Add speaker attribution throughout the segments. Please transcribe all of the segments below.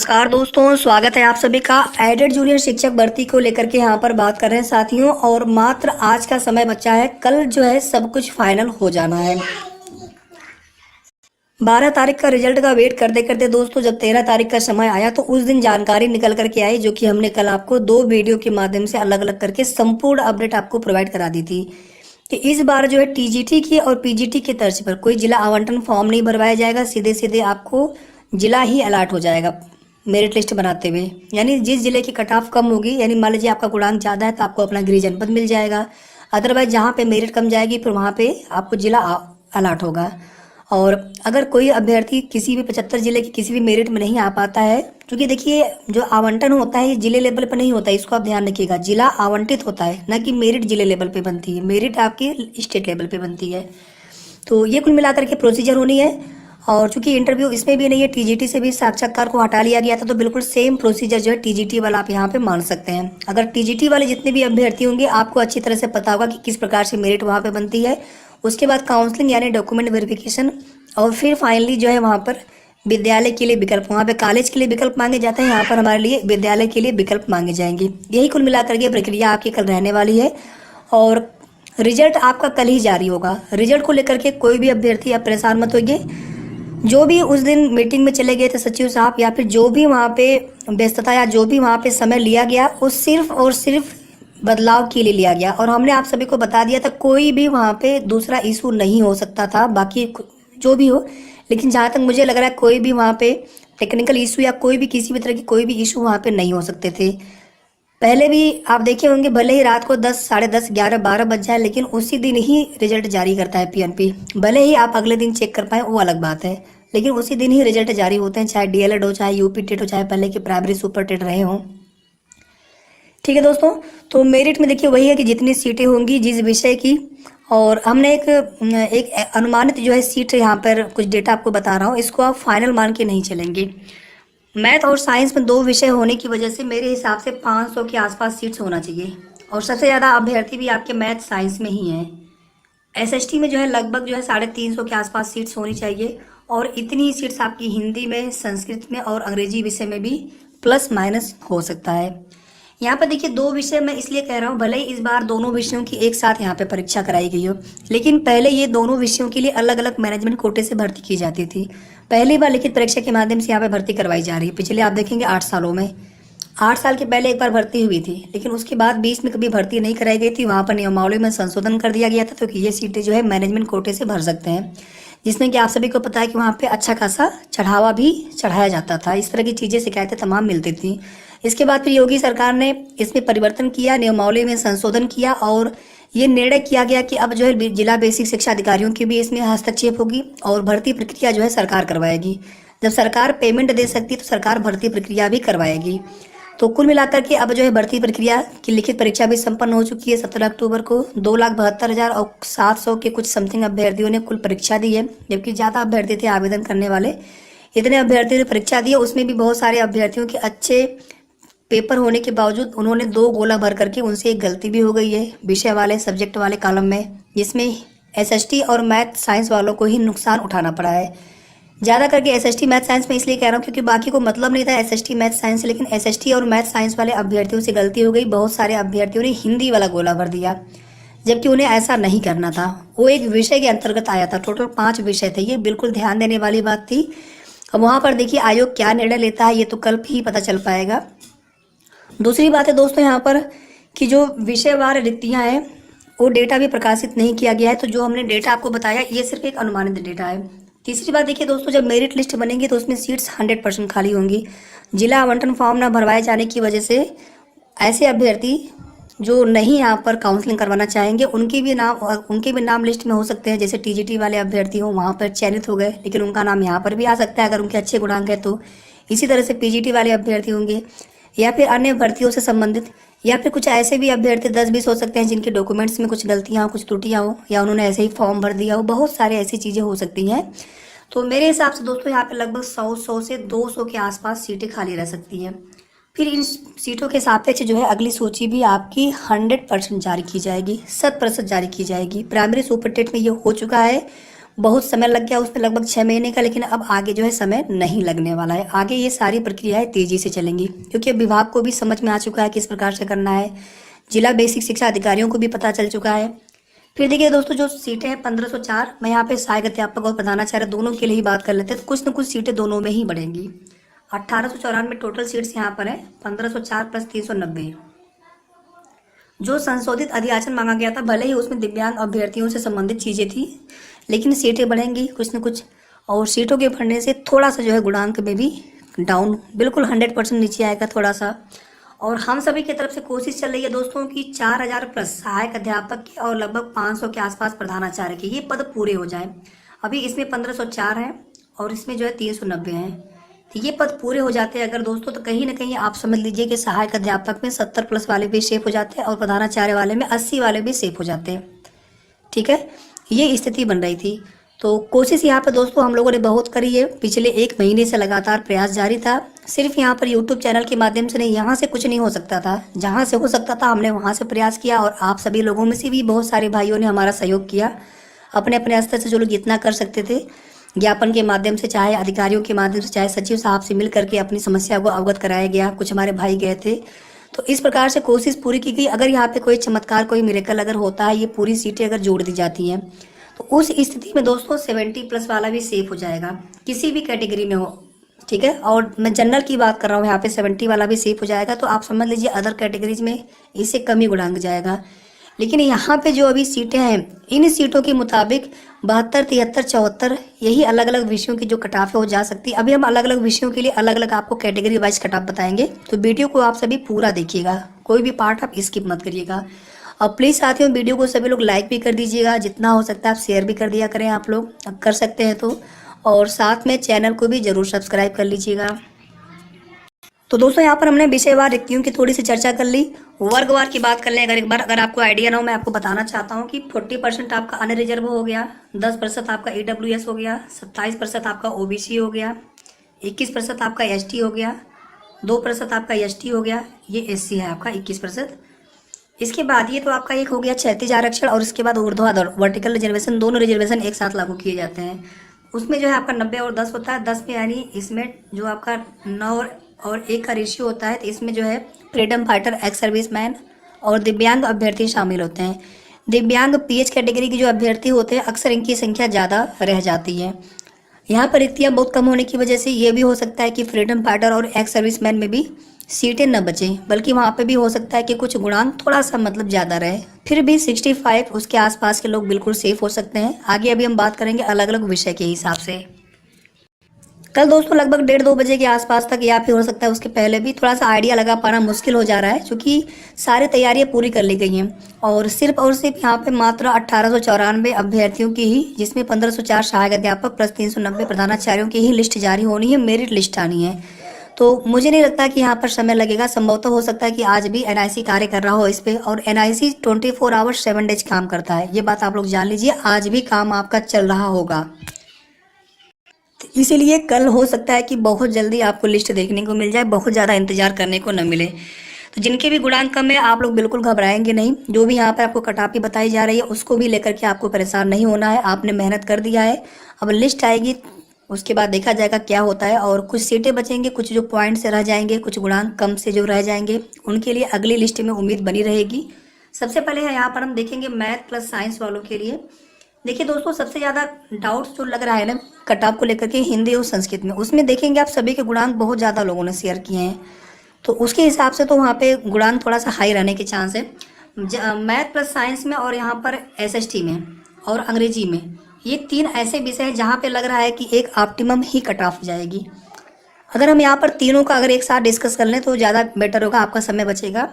Speaker 1: नमस्कार दोस्तों, स्वागत है आप सभी का एडेड जूनियर शिक्षक भर्ती को लेकर के यहाँ पर बात कर रहे हैं साथियों। और मात्र आज का समय बचा है, कल जो है सब कुछ फाइनल हो जाना है। 12 तारीख का रिजल्ट का वेट करते करते दोस्तों जब 13 तारीख का समय आया तो उस दिन जानकारी निकल करके आई, जो कि हमने कल आपको 2 वीडियो के माध्यम से अलग अलग करके संपूर्ण अपडेट आपको प्रोवाइड करा दी थी कि इस बार जो है टीजीटी की और पीजीटी की तर्ज पर कोई जिला आवंटन फॉर्म नहीं भरवाया जाएगा, सीधे सीधे आपको जिला ही अलॉट हो जाएगा मेरिट लिस्ट बनाते हुए। यानी जिस जिले की कट ऑफ कम होगी, यानी मान लीजिए आपका गुणांक ज़्यादा है तो आपको अपना गृह जनपद मिल जाएगा। अदरवाइज जहाँ पे मेरिट कम जाएगी फिर वहाँ पे आपको जिला अलॉट होगा। और अगर कोई अभ्यर्थी किसी भी 75 जिले के किसी भी मेरिट में नहीं आ पाता है, क्योंकि देखिए जो आवंटन होता है ये जिले लेवल पर नहीं होता है, इसको आप ध्यान रखिएगा। जिला आवंटित होता है, न कि मेरिट जिले लेवल पे बनती है, मेरिट आपकी स्टेट लेवल पे बनती है। तो ये कुल मिलाकर के प्रोसीजर होनी है। और चूंकि इंटरव्यू इसमें भी नहीं है, टीजीटी से भी साक्षात्कार को हटा लिया गया था, तो बिल्कुल सेम प्रोसीजर जो है टीजीटी वाला आप यहाँ पे मान सकते हैं। अगर टीजीटी वाले जितने भी अभ्यर्थी होंगे आपको अच्छी तरह से पता होगा कि किस प्रकार से मेरिट वहाँ पे बनती है। उसके बाद काउंसलिंग यानी डॉक्यूमेंट वेरिफिकेशन, और फिर फाइनली जो है वहाँ पर विद्यालय के लिए विकल्प, वहाँ पे कॉलेज के लिए विकल्प मांगे जाते हैं, यहाँ पर हमारे लिए विद्यालय के लिए विकल्प मांगे जाएंगे। यही कुल मिलाकर के प्रक्रिया आपकी कल रहने वाली है। और रिजल्ट आपका कल ही जारी होगा। रिजल्ट को लेकर के कोई भी अभ्यर्थी आप परेशान मत होइए। जो भी उस दिन मीटिंग में चले गए थे सचिव साहब, या फिर जो भी वहाँ पे व्यस्तता या जो भी वहाँ पे समय लिया गया, वो सिर्फ और सिर्फ बदलाव के लिए लिया गया। और हमने आप सभी को बता दिया था कोई भी वहाँ पे दूसरा इशू नहीं हो सकता था, बाकी जो भी हो। लेकिन जहाँ तक मुझे लग रहा है कोई भी वहाँ पे टेक्निकल इशू या कोई भी किसी भी तरह की कोई भी इशू वहाँ पे नहीं हो सकते थे। पहले भी आप देखे होंगे, भले ही रात को 10, साढ़े 10, 11, 12 बज जाए, लेकिन उसी दिन ही रिजल्ट जारी करता है पीएनपी। भले ही आप अगले दिन चेक कर पाए वो अलग बात है, लेकिन उसी दिन ही रिजल्ट जारी होते हैं, चाहे डीएलएड हो, चाहे यूपी टेट हो, चाहे पहले के प्राइमरी सुपर टेट रहे हों। ठीक है दोस्तों, तो मेरिट में देखिए वही है कि जितनी सीटें होंगी जिस विषय की, और हमने एक अनुमानित जो है सीट यहाँ पर कुछ डेटा आपको बता रहा हूँ, इसको आप फाइनल मान के नहीं चलेंगे। मैथ और साइंस में 2 विषय होने की वजह से मेरे हिसाब से 500 के आसपास सीट्स होना चाहिए, और सबसे ज़्यादा अभ्यर्थी भी आपके मैथ साइंस में ही हैं। एसएसटी में जो है लगभग जो है 350 के आसपास सीट्स होनी चाहिए, और इतनी ही सीट्स आपकी हिंदी में, संस्कृत में और अंग्रेजी विषय में भी प्लस माइनस हो सकता है। यहाँ पर देखिए 2 विषय मैं इसलिए कह रहा हूँ, भले ही इस बार दोनों विषयों की एक साथ यहाँ पे परीक्षा कराई गई हो, लेकिन पहले ये दोनों विषयों के लिए अलग अलग मैनेजमेंट कोटे से भर्ती की जाती थी। पहली बार लिखित परीक्षा के माध्यम से यहाँ पे भर्ती करवाई जा रही है। पिछले आप देखेंगे 8 सालों में, 8 साल के पहले एक बार भर्ती हुई थी, लेकिन उसके बाद बीच में कभी भर्ती नहीं कराई गई थी। वहाँ पर नियमावली में संशोधन कर दिया गया था, तो कि ये सीटें जो है मैनेजमेंट कोटे से भर सकते हैं, जिसमें कि आप सभी को पता है कि वहाँ पे अच्छा खासा चढ़ावा भी चढ़ाया जाता था। इस तरह की चीज़ें, शिकायतें तमाम मिलती थी। इसके बाद फिर योगी सरकार ने इसमें परिवर्तन किया, नियमावली में संशोधन किया, और ये निर्णय किया गया कि अब जो है जिला बेसिक शिक्षा अधिकारियों की भी इसमें हस्तक्षेप होगी, और भर्ती प्रक्रिया जो है सरकार करवाएगी। जब सरकार पेमेंट दे सकती है तो सरकार भर्ती प्रक्रिया भी करवाएगी। तो कुल मिलाकर के अब जो है भर्ती प्रक्रिया की लिखित परीक्षा भी संपन्न हो चुकी है 17 अक्टूबर को। 2,72,700 के कुछ समथिंग अभ्यर्थियों ने कुल परीक्षा दी है, जबकि ज़्यादा अभ्यर्थी थे आवेदन करने वाले। इतने अभ्यर्थियों ने परीक्षा दी है, उसमें भी बहुत सारे अभ्यर्थियों के अच्छे पेपर होने के बावजूद उन्होंने 2 गोला भर करके उनसे एक गलती भी हो गई है विषय वाले, सब्जेक्ट वाले कॉलम में, जिसमें एसएसटी और मैथ साइंस वालों को ही नुकसान उठाना पड़ा है। ज़्यादा करके एसएसटी मैथ साइंस में इसलिए कह रहा हूँ क्योंकि बाकी को मतलब नहीं था एसएसटी मैथ साइंस, लेकिन एसएसटी और मैथ साइंस वाले अभ्यर्थियों से गलती हो गई। बहुत सारे अभ्यर्थियों ने हिंदी वाला गोला भर दिया, जबकि उन्हें ऐसा नहीं करना था। वो एक विषय के अंतर्गत आया था, टोटल 5 विषय थे। ये बिल्कुल ध्यान देने वाली बात थी। अब वहाँ पर देखिए आयोग क्या निर्णय लेता है ये तो कल ही पता चल पाएगा। दूसरी बात है दोस्तों यहाँ पर कि जो विषयवार रिक्तियाँ हैं वो डेटा भी प्रकाशित नहीं किया गया है, तो जो हमने डेटा आपको बताया ये सिर्फ एक अनुमानित डेटा है। तीसरी बात देखिए दोस्तों, जब मेरिट लिस्ट बनेगी तो उसमें सीट्स 100% खाली होंगी। जिला आवंटन फॉर्म न भरवाए जाने की वजह से ऐसे अभ्यर्थी जो नहीं यहाँ पर काउंसलिंग करवाना चाहेंगे उनके भी नाम लिस्ट में हो सकते हैं। जैसे टीजीटी वाले अभ्यर्थी हो, वहाँ पर चयनित हो गए, लेकिन उनका नाम यहाँ पर भी आ सकता है अगर उनके अच्छे गुणांक है तो। इसी तरह से पीजीटी वाले अभ्यर्थी होंगे, या फिर अन्य भर्तियों से संबंधित, या फिर कुछ ऐसे भी अभ्यर्थी 10-20 हो सकते हैं जिनके डॉक्यूमेंट्स में कुछ गलतियाँ हो, कुछ त्रुटियाँ हो, या उन्होंने ऐसे ही फॉर्म भर दिया हो। बहुत सारे ऐसी चीज़ें हो सकती हैं। तो मेरे हिसाब से दोस्तों यहाँ पे लगभग 100 से 200 के आसपास सीटें खाली रह सकती हैं। फिर इन सीटों के सापेक्ष जो है अगली सूची भी आपकी 100% जारी की जाएगी, 100% जारी की जाएगी। प्राइमरी सुपर टेट में ये हो चुका है, बहुत समय लग गया उसमें, लगभग 6 महीने का, लेकिन अब आगे जो है समय नहीं लगने वाला है। आगे ये सारी प्रक्रियाएं तेजी से चलेंगी, क्योंकि अब विभाग को भी समझ में आ चुका है किस प्रकार से करना है, जिला बेसिक शिक्षा अधिकारियों को भी पता चल चुका है। फिर देखिए दोस्तों, जो सीटें हैं 1504, मैं यहाँ पे सहायक अध्यापक और प्रधानाचार्य दोनों के लिए ही बात कर लेते हैं, तो कुछ न कुछ सीटें दोनों में ही बढ़ेंगी। 1894 टोटल सीट्स यहाँ पर है, 1504 प्लस 390। जो संशोधित अधियाचन मांगा गया था, भले ही उसमें दिव्यांग अभ्यर्थियों से संबंधित चीज़ें थी, लेकिन सीटें बढ़ेंगी कुछ न कुछ, और सीटों के बढ़ने से थोड़ा सा जो है गुणांक में भी डाउन, बिल्कुल 100% नीचे आएगा थोड़ा सा। और हम सभी की तरफ से कोशिश चल रही है दोस्तों कि 4000 प्लस सहायक अध्यापक के और लगभग 500 के आसपास प्रधानाचार्य के ये पद पूरे हो जाएं। अभी इसमें 1504 हैं और इसमें जो है 390 हैं, तो ये पद पूरे हो जाते हैं अगर दोस्तों, तो कहीं ना कहीं आप समझ लीजिए कि सहायक अध्यापक में 70 प्लस वाले भी सेफ हो जाते हैं और प्रधानाचार्य वाले में 80 वाले भी सेफ हो जाते हैं। ठीक है, ये स्थिति बन रही थी। तो कोशिश यहाँ पर दोस्तों हम लोगों ने बहुत करी है, पिछले 1 महीने से लगातार प्रयास जारी था। सिर्फ यहाँ पर यूट्यूब चैनल के माध्यम से नहीं, यहाँ से कुछ नहीं हो सकता था, जहाँ से हो सकता था हमने वहाँ से प्रयास किया, और आप सभी लोगों में से भी बहुत सारे भाइयों ने हमारा सहयोग किया, अपने अपने स्तर से जो लोग जितना कर सकते थे, ज्ञापन के माध्यम से, चाहे अधिकारियों के माध्यम से, चाहे सचिव साहब से मिल करके अपनी समस्या को अवगत कराया गया। कुछ हमारे भाई गए थे, तो इस प्रकार से कोशिश पूरी की गई। अगर यहाँ पे कोई चमत्कार, कोई मिरेकल अगर होता है, ये पूरी सीटें अगर जोड़ दी जाती हैं, तो उस स्थिति में दोस्तों 70 प्लस वाला भी सेफ हो जाएगा, किसी भी कैटेगरी में हो। ठीक है, और मैं जनरल की बात कर रहा हूँ, यहाँ पे 70 वाला भी सेफ हो जाएगा, तो आप समझ लीजिए अदर कैटेगरीज में इससे कम ही गुणांक जाएगा। लेकिन यहाँ पे जो अभी सीटें हैं, इन सीटों के मुताबिक 72, 73, 74 यही अलग अलग विषयों की जो कट ऑफ है वो जा सकती है। अभी हम अलग अलग विषयों के लिए अलग अलग आपको कैटेगरी वाइज कट ऑफ बताएंगे, तो वीडियो को आप सभी पूरा देखिएगा, कोई भी पार्ट आप स्किप मत करिएगा। और प्लीज़ साथियों, वीडियो को सभी लोग लाइक भी कर दीजिएगा, जितना हो सकता है आप शेयर भी कर दिया करें, आप लोग अब कर सकते हैं तो, और साथ में चैनल को भी जरूर सब्सक्राइब कर लीजिएगा। तो दोस्तों यहाँ पर हमने विषयवार रिक्तियों की थोड़ी सी चर्चा कर ली। वर्गवार की बात कर लें अगर एक बार, अगर आपको आइडिया ना हो, मैं आपको बताना चाहता हूँ कि 40% आपका अनरिजर्व हो गया, 10% आपका EWS हो गया, 27% आपका OBC हो गया, 21% आपका ST हो गया, 2% आपका ST हो गया, ये SC है आपका 21%। इसके बाद ये तो आपका एक हो गया क्षैतिज आरक्षण, और इसके बाद ऊर्ध्वाधर वर्टिकल रिजर्वेशन, दोनों रिजर्वेशन एक साथ लागू किए जाते हैं। उसमें जो है आपका 90 और 10 होता है। 10 में यानी इसमें जो आपका 9 और 1 का रेशियो होता है, तो इसमें जो है फ्रीडम फाइटर, एक्स सर्विसमैन और दिव्यांग अभ्यर्थी शामिल होते हैं। दिव्यांग PH कैटेगरी के जो अभ्यर्थी होते हैं, अक्सर इनकी संख्या ज़्यादा रह जाती है। यहाँ पर रिक्तियाँ बहुत कम होने की वजह से ये भी हो सकता है कि फ्रीडम फाइटर और एक्स सर्विसमैन में भी सीटें न बचें, बल्कि वहाँ पे भी हो सकता है कि कुछ गुणांक थोड़ा सा मतलब ज़्यादा रहे, फिर भी 65 उसके आसपास के लोग बिल्कुल सेफ हो सकते हैं। आगे अभी हम बात करेंगे अलग अलग विषय के हिसाब से। कल दोस्तों लगभग 1:30-2 बजे के आसपास तक, या फिर हो सकता है उसके पहले भी, थोड़ा सा आइडिया लगा पाना मुश्किल हो जा रहा है, क्योंकि सारी तैयारियां पूरी कर ली गई हैं, और सिर्फ यहाँ पे मात्र 1894 अभ्यर्थियों की ही, जिसमें 1504 सहायक अध्यापक प्लस 390 प्रधानाचार्यों की ही लिस्ट जारी होनी है, मेरिट लिस्ट आनी है। तो मुझे नहीं लगता कि यहाँ पर समय लगेगा, संभवतः हो सकता है कि आज भी NIC कार्य कर रहा हो इस पे, और NIC 24 आवर्स 7 डेज काम करता है, ये बात आप लोग जान लीजिए, आज भी काम आपका चल रहा होगा। तो इसीलिए कल हो सकता है कि बहुत जल्दी आपको लिस्ट देखने को मिल जाए, बहुत ज़्यादा इंतजार करने को न मिले। तो जिनके भी गुणांक कम है, आप लोग बिल्कुल घबराएंगे नहीं। जो भी यहाँ पर आपको कटापी बताई जा रही है, उसको भी लेकर के आपको परेशान नहीं होना है, आपने मेहनत कर दिया है। अब लिस्ट आएगी, उसके बाद देखा जाएगा क्या होता है, और कुछ सीटें बचेंगे, कुछ जो पॉइंट से रह जाएंगे, कुछ गुणांक कम से जो रह जाएंगे, उनके लिए अगली लिस्ट में उम्मीद बनी रहेगी। सबसे पहले है यहाँ पर हम देखेंगे मैथ प्लस साइंस वालों के लिए। देखिए दोस्तों, सबसे ज़्यादा डाउट्स जो लग रहा है ना कट ऑफ को लेकर के हिंदी और संस्कृत में, उसमें देखेंगे आप सभी के गुणांक बहुत ज़्यादा लोगों ने शेयर किए हैं, तो उसके हिसाब से तो वहाँ पे गुणांक थोड़ा सा हाई रहने के चांस है। मैथ प्लस साइंस में, और यहाँ पर SST में और अंग्रेजी में, ये 3 ऐसे विषय हैं जहाँ पे लग रहा है कि एक ऑप्टिमम ही कट ऑफ जाएगी। अगर हम यहाँ पर तीनों का अगर एक साथ डिस्कस कर लें तो ज़्यादा बेटर होगा, आपका समय बचेगा।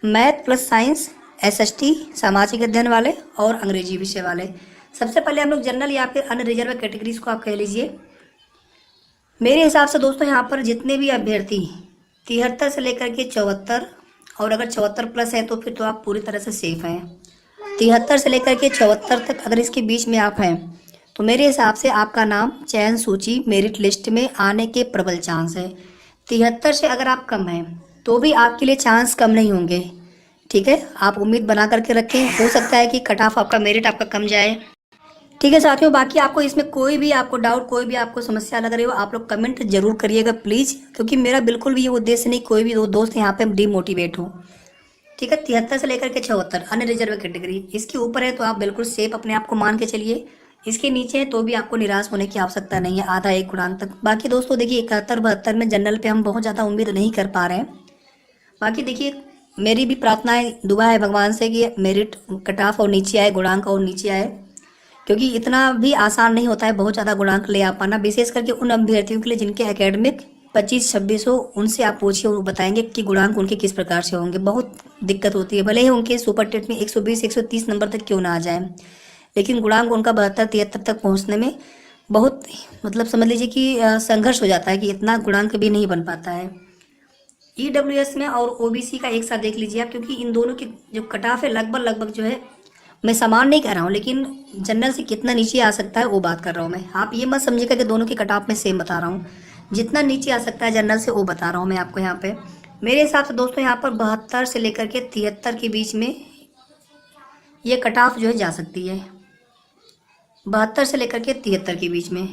Speaker 1: मैथ प्लस साइंस, SST सामाजिक अध्ययन वाले और अंग्रेजी विषय वाले। सबसे पहले हम लोग जनरल या फिर अनरिजर्व कैटेगरीज को आप कह लीजिए। मेरे हिसाब से दोस्तों यहाँ पर जितने भी अभ्यर्थी 73 से लेकर के 74, और अगर 74 प्लस है तो फिर तो आप पूरी तरह से सेफ हैं। 73 से लेकर के 74 तक अगर इसके बीच में आप हैं, तो मेरे हिसाब से आपका नाम चयन सूची मेरिट लिस्ट में आने के प्रबल चांस है। 73 से अगर आप कम हैं तो भी आपके लिए चांस कम नहीं होंगे। ठीक है, आप उम्मीद बना करके रखें, हो सकता है कि कट ऑफ आपका, मेरिट आपका कम जाए। ठीक है साथियों, बाकी आपको इसमें कोई भी आपको डाउट, कोई भी आपको समस्या लग रही हो, आप लोग कमेंट जरूर करिएगा प्लीज़, क्योंकि मेरा बिल्कुल भी ये उद्देश्य नहीं कोई भी दोस्त यहाँ पे डिमोटिवेट हो। ठीक है, 73 से लेकर के 74 अन्य रिजर्व कैटेगरी, इसके ऊपर है तो आप बिल्कुल सेफ अपने आप को मान के चलिए। इसके नीचे है तो भी आपको निराश होने की आवश्यकता नहीं है, आधा एक गुणांक तक। बाकी दोस्तों देखिए 71 72 में जनरल पे हम बहुत ज़्यादा उम्मीद नहीं कर पा रहे हैं। बाकी देखिए मेरी भी प्रार्थना है, दुआ है भगवान से कि मेरिट कट ऑफ और नीचे आए, गुणांक और नीचे आए, क्योंकि इतना भी आसान नहीं होता है बहुत ज़्यादा गुणांक ले आ पाना, विशेष करके उन अभ्यर्थियों के लिए जिनके एकेडमिक 25-26 हो। उनसे आप पूछिए, वो बताएंगे कि गुणांक उनके किस प्रकार से होंगे। बहुत दिक्कत होती है, भले ही उनके सुपर टेट में 120-130 नंबर तक क्यों ना आ जाए, लेकिन गुणांक उनका 72-73 तक पहुंचने में बहुत मतलब समझ लीजिए कि संघर्ष हो जाता है, कि इतना गुणांक भी नहीं बन पाता है। ईडब्ल्यूएस में और ओबीसी का एक साथ देख लीजिए आप, क्योंकि इन दोनों की जो कट ऑफ है लगभग जो है, मैं समान नहीं कर रहा हूँ, लेकिन जनरल से कितना नीचे आ सकता है वो बात कर रहा हूँ मैं। आप ये मत समझिएगा कि दोनों की कट ऑफ में सेम बता रहा हूँ, जितना नीचे आ सकता है जनरल से वो बता रहा हूँ मैं आपको यहाँ पे। मेरे हिसाब से दोस्तों यहाँ पर 72 से लेकर के 73 के बीच में ये कट ऑफ जो है जा सकती है, 72 से लेकर के 73 के बीच में,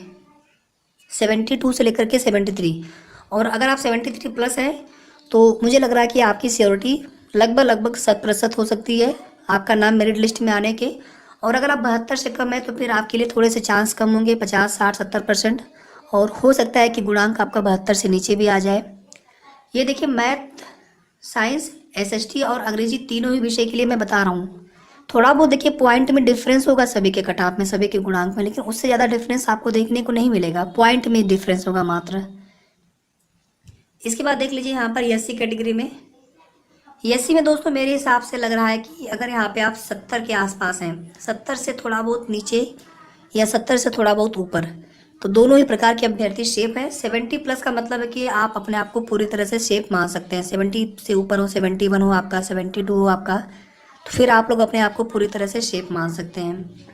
Speaker 1: 72 से लेकर के 73। और अगर आप 73 प्लस है तो मुझे लग रहा है कि आपकी सियोरिटी लगभग 100% हो सकती है आपका नाम मेरिट लिस्ट में आने के। और अगर आप 72 से कम है तो फिर आपके लिए थोड़े से चांस कम होंगे, 50, 60, 70%। और हो सकता है कि गुणांक आपका 72 से नीचे भी आ जाए। ये देखिए मैथ, साइंस, एसएसटी और अंग्रेजी तीनों ही विषय के लिए मैं बता रहा हूँ। थोड़ा बहुत देखिए पॉइंट में डिफरेंस होगा सभी के कट ऑफ में, सभी के गुणांक में, लेकिन उससे ज़्यादा डिफरेंस आपको देखने को नहीं मिलेगा, पॉइंट में डिफरेंस होगा मात्र। इसके बाद देख लीजिए यहाँ पर एससी कैटेगरी में। एससी में दोस्तों मेरे हिसाब से लग रहा है कि अगर यहाँ पे आप 70 के आसपास हैं, 70 से थोड़ा बहुत नीचे या 70 से थोड़ा बहुत ऊपर, तो दोनों ही प्रकार के अभ्यर्थी सेफ हैं। 70 प्लस का मतलब है कि आप अपने आप को पूरी तरह से सेफ मान सकते हैं। 70 से ऊपर हो, 71 हो आपका, 72 हो आपका, तो फिर आप लोग अपने आप को पूरी तरह से सेफ मान सकते हैं।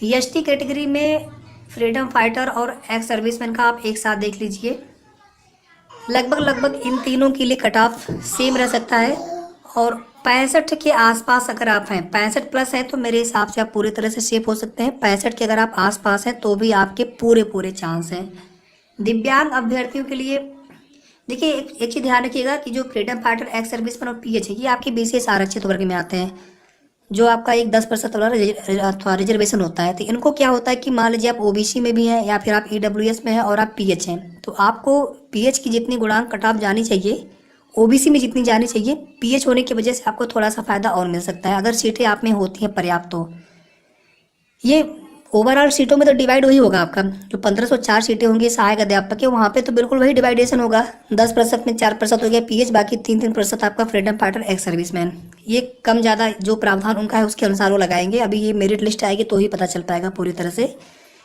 Speaker 1: एसटी कैटेगरी में फ्रीडम फाइटर और एक्स सर्विसमैन का आप एक साथ देख लीजिए। लगभग इन तीनों के लिए कट ऑफ सेम रह सकता है। और 65 के आसपास अगर आप हैं, 65 प्लस हैं, तो मेरे हिसाब से आप पूरी तरह से सेफ हो सकते हैं। 65 के अगर आप आसपास हैं तो भी आपके पूरे चांस हैं। दिव्यांग अभ्यर्थियों के लिए देखिए एक चीज़ ध्यान रखिएगा कि जो फ्रीडम फाइटर, एक्स सर्विसमैन और पीएच है, ये आपके बीसीएस आरक्षित वर्ग में आते हैं, जो आपका एक 10% वाला अथवा रिजर्वेशन होता है। तो इनको क्या होता है कि मान लीजिए आप ओबीसी में भी हैं या फिर आप ईडब्ल्यूएस में हैं और आप पीएच हैं, तो आपको पीएच की जितनी गुणांक कट ऑफ जानी चाहिए, ओबीसी में जितनी जानी चाहिए, पीएच होने की वजह से आपको थोड़ा सा फायदा और मिल सकता है, अगर सीटें आप में होती हैं पर्याप्त। तो ये ओवरऑल सीटों में तो डिवाइड वही होगा आपका, जो 1504 सीटें होंगी सहायक अध्यापक के, वहाँ पे तो बिल्कुल वही डिवाइडेशन होगा। 10% में 4% हो गया पीएच, बाकी 3% आपका फ्रीडम फाइटर, एक्स सर्विसमैन। ये कम ज़्यादा जो प्रावधान उनका है उसके अनुसार वो लगाएंगे। अभी ये मेरिट लिस्ट आएगी तो ही पता चल पाएगा पूरी तरह से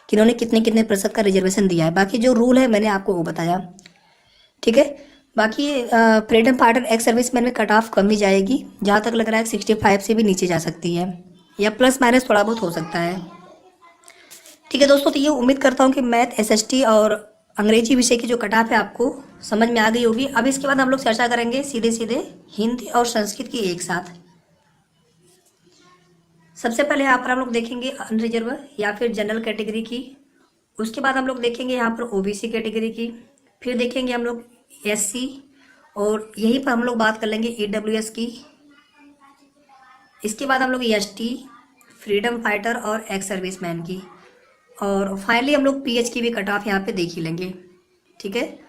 Speaker 1: कि इन्होंने कितने प्रतिशत का रिजर्वेशन दिया है। बाकी जो रूल है मैंने आपको वो बताया, ठीक है। बाकी फ्रीडम फाइटर, एक्स सर्विसमैन में कट ऑफ कम ही जाएगी, जहाँ तक लग रहा है 65 से भी नीचे जा सकती है, या प्लस माइनस थोड़ा बहुत हो सकता है। ठीक है दोस्तों, तो ये उम्मीद करता हूँ कि मैथ, एसएसटी और अंग्रेजी विषय की जो कट ऑफ है आपको समझ में आ गई होगी। अब इसके बाद हम लोग चर्चा करेंगे सीधे हिंदी और संस्कृत की एक साथ। सबसे पहले यहाँ पर हम लोग देखेंगे अनरिजर्व या फिर जनरल कैटेगरी की, उसके बाद हम लोग देखेंगे यहाँ पर ओबीसी कैटेगरी की, फिर देखेंगे हम लोग एससी, और यहीं पर हम लोग बात कर लेंगे ईडब्ल्यूएस की। इसके बाद हम लोग एसटी, फ्रीडम फाइटर और एक्स सर्विसमैन की, और फाइनली हम लोग पीएच की भी कट ऑफ यहाँ पे देख ही लेंगे, ठीक है।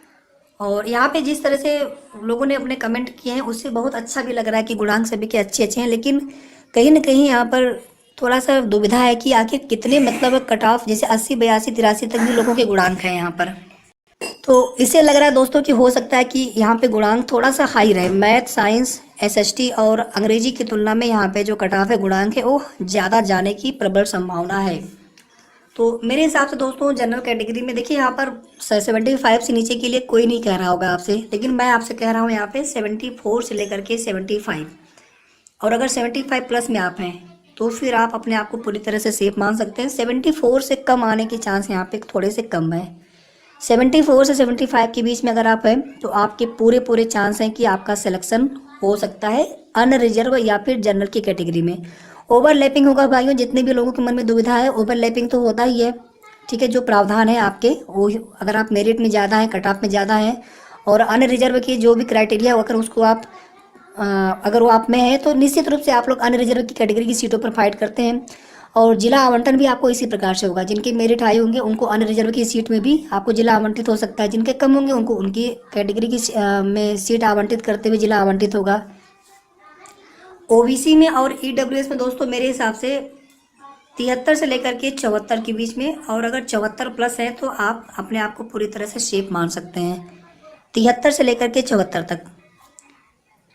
Speaker 1: और यहाँ पे जिस तरह से लोगों ने अपने कमेंट किए हैं उससे बहुत अच्छा भी लग रहा है कि गुणांक सभी के अच्छे हैं, लेकिन कहीं ना कहीं यहाँ पर थोड़ा सा दुविधा है कि आखिर कितने मतलब कट ऑफ, जैसे 80, 82, 83 तक भी लोगों के गुणांक हैं यहाँ पर। तो इससे लग रहा है दोस्तों कि हो सकता है कि यहाँ पे गुणांक थोड़ा सा हाई रहे। मैथ, साइंस, एसएसटी और अंग्रेजी की तुलना में यहाँ पे जो कट ऑफ है, गुणांक है, वो ज़्यादा जाने की प्रबल संभावना है। तो मेरे हिसाब से दोस्तों जनरल कैटेगरी में देखिए यहाँ पर 75 से नीचे के लिए कोई नहीं कह रहा होगा आपसे, लेकिन मैं आपसे कह रहा हूँ यहाँ पे 74 से लेकर के 75, और अगर 75 प्लस में आप हैं तो फिर आप अपने आप को पूरी तरह से सेफ मान सकते हैं। 74 से कम आने के चांस यहाँ पे थोड़े से कम है। 74 से 75 के बीच में अगर आप हैं तो आपके पूरे चांस हैं कि आपका सिलेक्शन हो सकता है अनरिजर्व या फिर जनरल की कैटेगरी में। ओवरलैपिंग होगा भाइयों, जितने भी लोगों के मन में दुविधा है, ओवरलैपिंग तो होता ही है। ठीक है, जो प्रावधान है आपके वो, अगर आप मेरिट में ज़्यादा हैं, कट ऑफ में ज़्यादा हैं और अन्य रिजर्व की जो भी क्राइटेरिया, अगर उसको आप अगर वो आप में है तो निश्चित रूप से आप लोग अन्य रिजर्व की कैटेगरी की सीटों पर फाइट करते हैं। और जिला आवंटन भी आपको इसी प्रकार से होगा, जिनके मेरिट हाई होंगे उनको अन्य रिजर्व की सीट में भी आपको जिला आवंटित हो सकता है, जिनके कम होंगे उनको उनकी कैटेगरी की में सीट आवंटित करते हुए जिला आवंटित होगा। ओबीसी में और ईडब्ल्यूएस में दोस्तों मेरे हिसाब से 73 से लेकर के 74 के बीच में, और अगर 74 प्लस है तो आप अपने आप को पूरी तरह से सेफ मान सकते हैं, 73 से लेकर के 74 तक।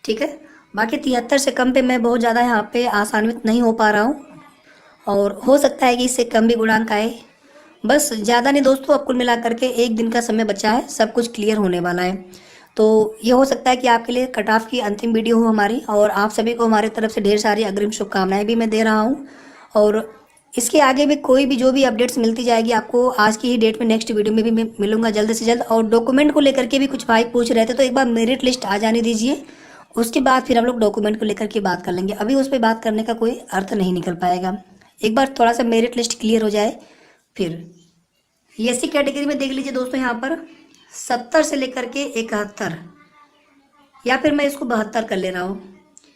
Speaker 1: ठीक है, बाकी 73 से कम पे मैं बहुत ज़्यादा यहाँ पे आसान्वित नहीं हो पा रहा हूँ, और हो सकता है कि इससे कम भी गुणांक आए। बस ज़्यादा नहीं दोस्तों, अब कुल मिला करके एक दिन का समय बचा है, सब कुछ क्लियर होने वाला है। तो ये हो सकता है कि आपके लिए कट ऑफ की अंतिम वीडियो हो हमारी, और आप सभी को हमारी तरफ से ढेर सारी अग्रिम शुभकामनाएं भी मैं दे रहा हूँ। और इसके आगे भी कोई भी जो भी अपडेट्स मिलती जाएगी आपको आज की ही डेट में, नेक्स्ट वीडियो में भी मैं मिलूंगा जल्द से जल्द। और डॉक्यूमेंट को लेकर के भी कुछ भाई पूछ रहे थे, तो एक बार मेरिट लिस्ट आ जाने दीजिए, उसके बाद फिर हम लोग डॉक्यूमेंट को लेकर के बात कर लेंगे। अभी उस पर बात करने का कोई अर्थ नहीं निकल पाएगा, एक बार थोड़ा सा मेरिट लिस्ट क्लियर हो जाए फिर। एससी कैटेगरी में देख लीजिए दोस्तों, यहाँ पर 70 से लेकर के 71, या फिर मैं इसको 72 कर ले रहा हूँ,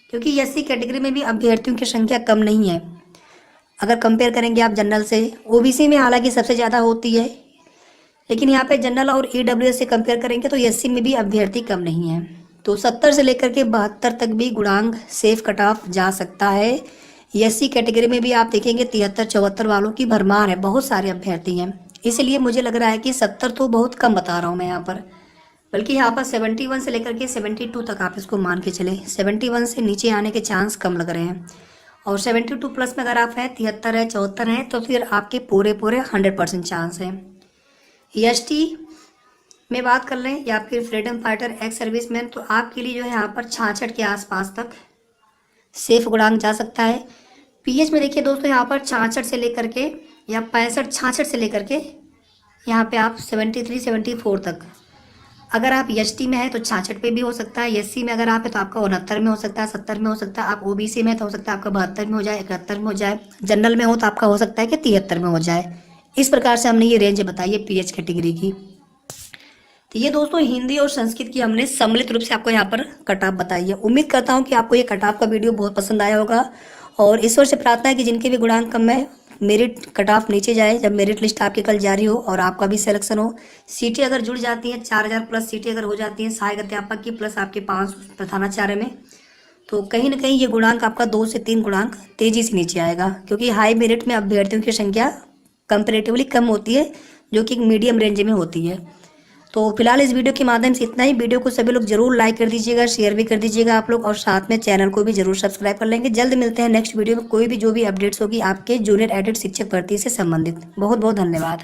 Speaker 1: क्योंकि एससी कैटेगरी में भी अभ्यर्थियों की संख्या कम नहीं है अगर कंपेयर करेंगे आप जनरल से। ओबीसी में हालांकि सबसे ज़्यादा होती है, लेकिन यहाँ पे जनरल और ईडब्ल्यूएस से कंपेयर करेंगे तो एससी में भी अभ्यर्थी कम नहीं है। तो 70 से लेकर के 72 तक भी गुणांक सेफ कट ऑफ जा सकता है। एससी कैटेगरी में भी आप देखेंगे 73-74 वालों की भरमार है, बहुत सारे अभ्यर्थी हैं, इसलिए मुझे लग रहा है कि 70 तो बहुत कम बता रहा हूँ मैं यहाँ पर, बल्कि यहाँ पर 71 से लेकर के 72 तक आप इसको मान के चले। 71 से नीचे आने के चांस कम लग रहे हैं, और 72 प्लस में अगर आप हैं, 73 है, 74 है, तो फिर आपके पूरे 100% चांस हैं। एसटी में बात कर लें या फिर फ्रीडम फाइटर, एक्स सर्विसमैन, तो आपके लिए जो है यहाँ पर 66 के आसपास तक सेफ गुणांक जा सकता है। पीएच में देखिए दोस्तों, यहाँ पर 66 से लेकर के या 65-66 से लेकर के यहाँ पे आप 73-74 तक। अगर आप एसटी में है तो 66 पे भी हो सकता है, एससी में अगर आप है तो आपका 69 में हो सकता है, 70 में हो सकता है, आप ओबीसी में तो हो सकता है आपका 72 में हो जाए, 71 में हो जाए, जनरल में हो तो आपका हो सकता है कि 73 में हो जाए। इस प्रकार से हमने ये रेंज बताई है पीएच कैटेगरी की। तो ये दोस्तों हिंदी और संस्कृत की हमने सम्मिलित रूप से आपको यहाँ पर कट ऑफ बताई है। उम्मीद करता हूँ कि आपको ये कट ऑफ का वीडियो बहुत पसंद आया होगा, और ईश्वर से प्रार्थना है कि जिनके भी गुणांक कम है, मेरिट कट ऑफ नीचे जाए, जब मेरिट लिस्ट आपके कल जारी हो और आपका भी सिलेक्शन हो। सीटें अगर जुड़ जाती हैं, 4000 प्लस सीटें अगर हो जाती हैं सहायक अध्यापक की, प्लस आपके 5 प्रधानाचार्य में, तो कहीं ना कहीं ये गुणांक आपका 2 से 3 गुणांक तेजी से नीचे आएगा, क्योंकि हाई मेरिट में अभ्यर्थियों की संख्या कंपेरेटिवली कम होती है, जो कि मीडियम रेंज में होती है। तो फिलहाल इस वीडियो के माध्यम से इतना ही। वीडियो को सभी लोग जरूर लाइक कर दीजिएगा, शेयर भी कर दीजिएगा आप लोग, और साथ में चैनल को भी जरूर सब्सक्राइब कर लेंगे। जल्द मिलते हैं नेक्स्ट वीडियो में, कोई भी जो भी अपडेट्स होगी आपके जूनियर एडेड शिक्षक भर्ती से संबंधित। बहुत बहुत धन्यवाद।